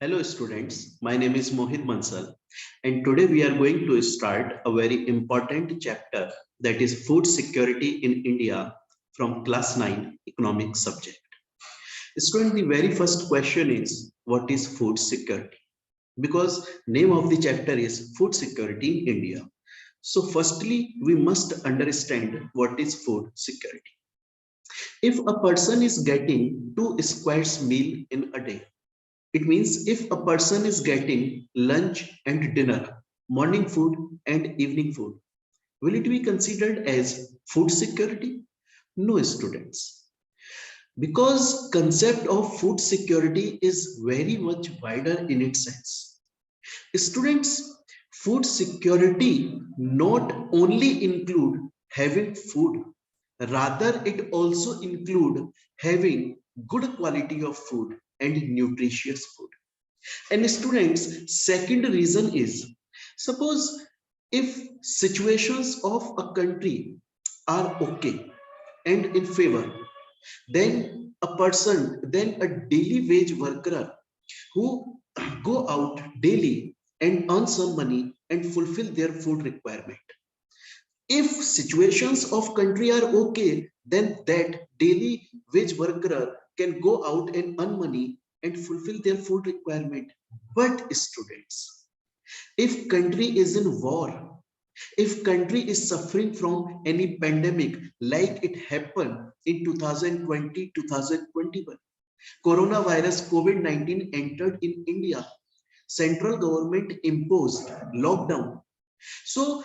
Hello students, my name is Mohit Mansal and today we are going to start a very important chapter, that is food security in India from class 9 economics subject. Student, the very first question is what is food security? Because name of the chapter is food security in India. So firstly we must understand what is food security. If a person is getting 2 squares meal in a day, it means if a person is getting lunch and dinner, morning food and evening food, will it be considered as food security? No, students. Because concept of food security is very much wider in its sense. Students, food security not only include having food, rather it also include having good quality of food and nutritious food. And students, second reason is, suppose if situations of a country are okay and in favor, then a daily wage worker who go out daily and earn some money and fulfill their food requirement. If situations of country are okay, then that daily wage worker can go out and earn money and fulfill their food requirement. But students, if country is in war, if country is suffering from any pandemic like it happened in 2020, 2021, coronavirus COVID-19 entered in India, central government imposed lockdown. So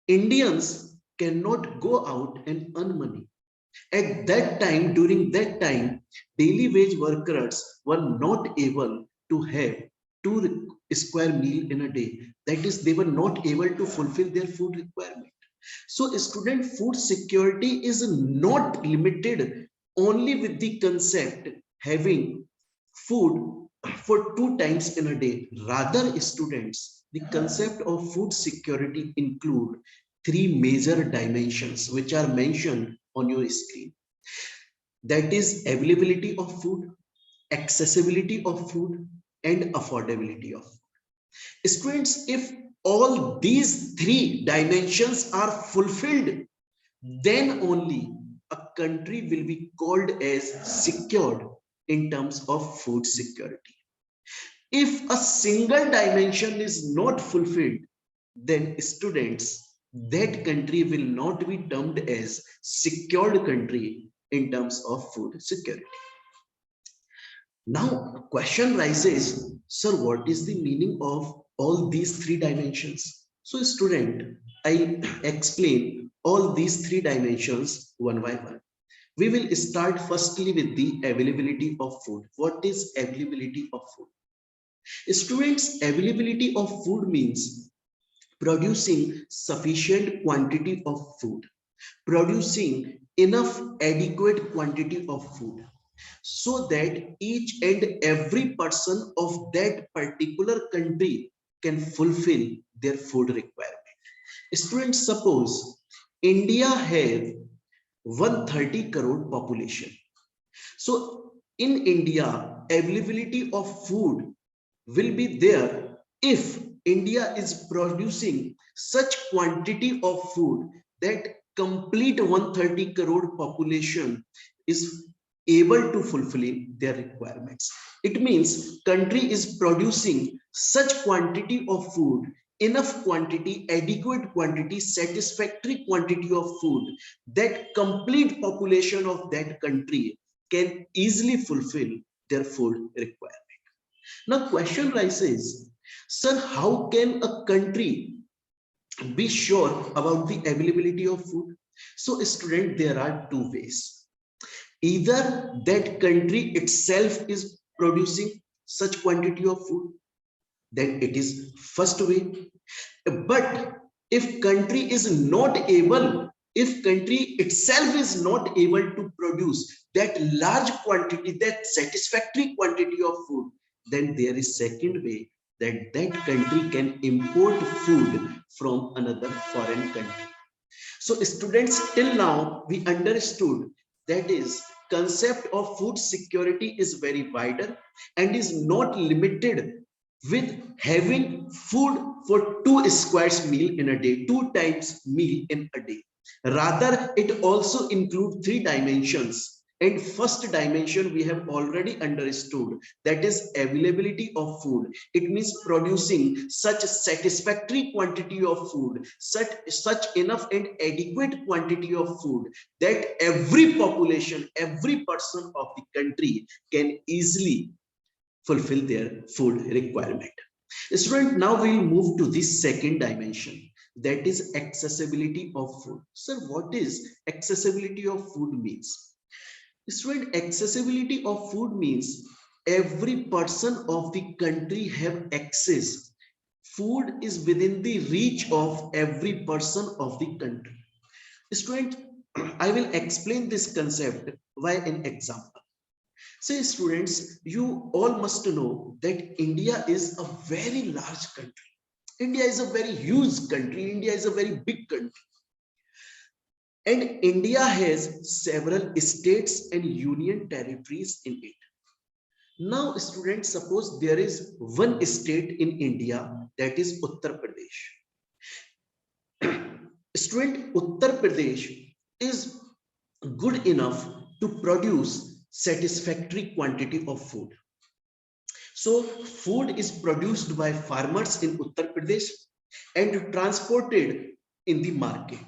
Indians cannot go out and earn money. At that time, during that time, daily wage workers were not able to have 2 square meal in a day. That is, they were not able to fulfill their food requirement. So student, food security is not limited only with the concept having food for 2 times in a day. Rather, students, the concept of food security include three major dimensions which are mentioned on your screen. That is availability of food, accessibility of food, and affordability of food. Students, if all these three dimensions are fulfilled, then only a country will be called as secured in terms of food security. If a single dimension is not fulfilled, then students, that country will not be termed as secured country in terms of food security. Now, question rises, sir, what is the meaning of all these three dimensions? So, student, I explain all these three dimensions one by one. We will start firstly with the availability of food. What is availability of food? Students, availability of food means producing sufficient quantity of food, producing enough adequate quantity of food so that each and every person of that particular country can fulfill their food requirement. Students, suppose India have 130 crore population. So in India, availability of food will be there if India is producing such quantity of food that complete 130 crore population is able to fulfill their requirements. It means country is producing such quantity of food, enough quantity, adequate quantity, satisfactory quantity of food that complete population of that country can easily fulfill their food requirement. Now question rises, sir, how can a country be sure about the availability of food? So student, there are two ways. Either that country itself is producing such quantity of food, then it is first way. But if country is not able, if country itself is not able to produce that large quantity, that satisfactory quantity of food, then there is second way, that that country can import food from another foreign country. So students, till now we understood, that is concept of food security is very wider and is not limited with having food for 2 squares meal in a day, 2 times meal in a day. Rather, it also includes 3 dimensions. And first dimension we have already understood, that is availability of food. It means producing such a satisfactory quantity of food, such enough and adequate quantity of food that every population, every person of the country can easily fulfill their food requirement. Student, now we'll move to the second dimension, that is accessibility of food. Sir, what is accessibility of food means? Student, accessibility of food means every person of the country have access. Food is within the reach of every person of the country. Student, I will explain this concept by an example. Say students, you all must know that India is a very large country. India is a very huge country. India is a very big country. And India has several states and union territories in it. Now, students, suppose there is one state in India, that is Uttar Pradesh. Student, Uttar Pradesh is good enough to produce satisfactory quantity of food. So food is produced by farmers in Uttar Pradesh and transported in the market.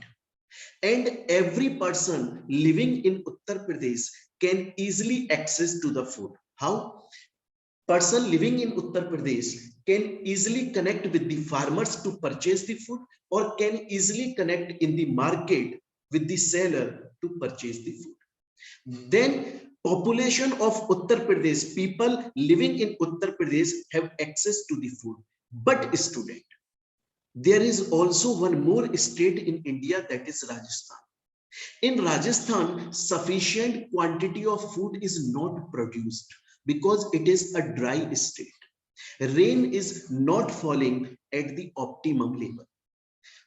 And every person living in Uttar Pradesh can easily access to the food. How? Person living in Uttar Pradesh can easily connect with the farmers to purchase the food, or can easily connect in the market with the seller to purchase the food. Then population of Uttar Pradesh, people living in Uttar Pradesh have access to the food. But student, there is also one more state in India, that is Rajasthan. In Rajasthan, sufficient quantity of food is not produced because it is a dry state. Rain is not falling at the optimum level.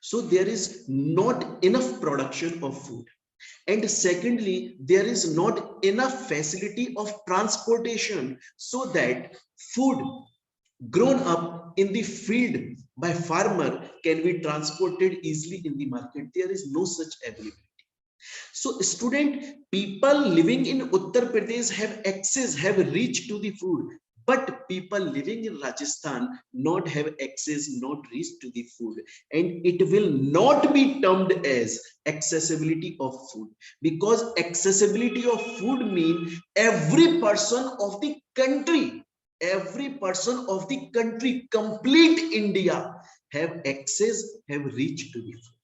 So there is not enough production of food. And secondly, there is not enough facility of transportation so that food grown up in the field by farmer can be transported easily in the market. There is no such ability. So student, people living in Uttar Pradesh have access, have reach to the food, but people living in Rajasthan not have access, not reach to the food. And it will not be termed as accessibility of food, because accessibility of food means every person of the country, complete India have access, have reach to the food.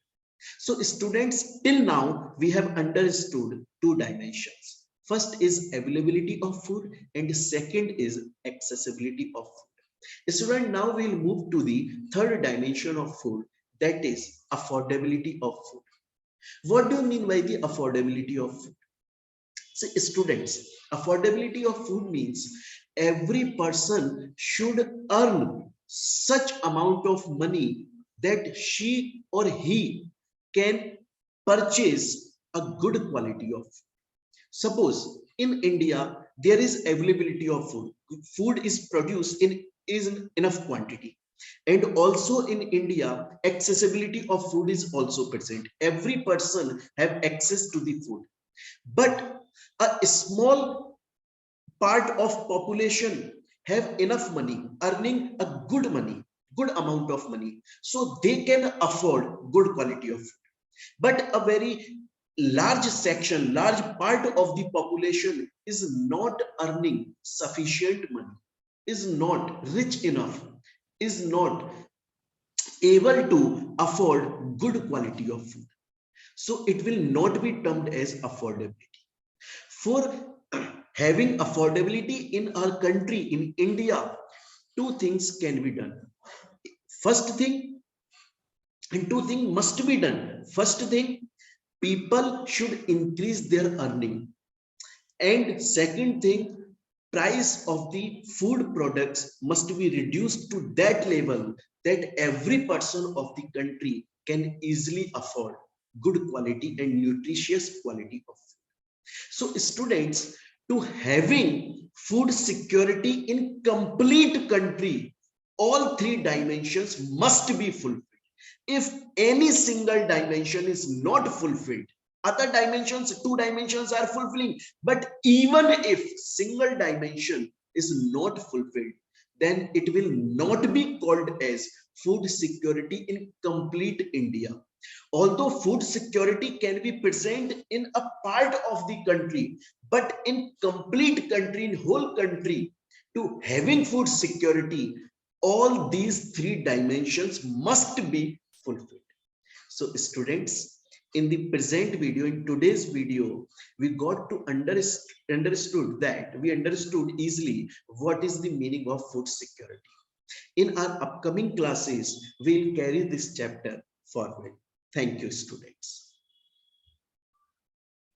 So students, till now we have understood 2 dimensions. First is availability of food and second is accessibility of food. Student, now we'll move to the third dimension of food, that is affordability of food. What do you mean by the affordability of food? So students, affordability of food means every person should earn such amount of money that she or he can purchase a good quality of food. Suppose in India there is availability of food. Food is produced in enough quantity. And also in India, accessibility of food is also present. Every person have access to the food. But a small part of population have enough money, earning a good money, good amount of money, so they can afford good quality of food. But a very large section, large part of the population is not earning sufficient money, is not rich enough, is not able to afford good quality of food. So it will not be termed as affordability. For having affordability in our country, in India, 2 things can be done. First thing, and 2 things must be done. First thing, people should increase their earning. And second thing, price of the food products must be reduced to that level that every person of the country can easily afford good quality and nutritious quality of food. So students, to having food security in complete country, all three dimensions must be fulfilled. If any single dimension is not fulfilled, other dimensions, two dimensions are fulfilling. But even if single dimension is not fulfilled, then it will not be called as food security in complete India. Although food security can be present in a part of the country, but in complete country, in whole country, to having food security, all these three dimensions must be fulfilled. So students, in the present video, in today's video, we got to understood that we understood easily what is the meaning of food security. In our upcoming classes, we'll carry this chapter forward. Thank you, students.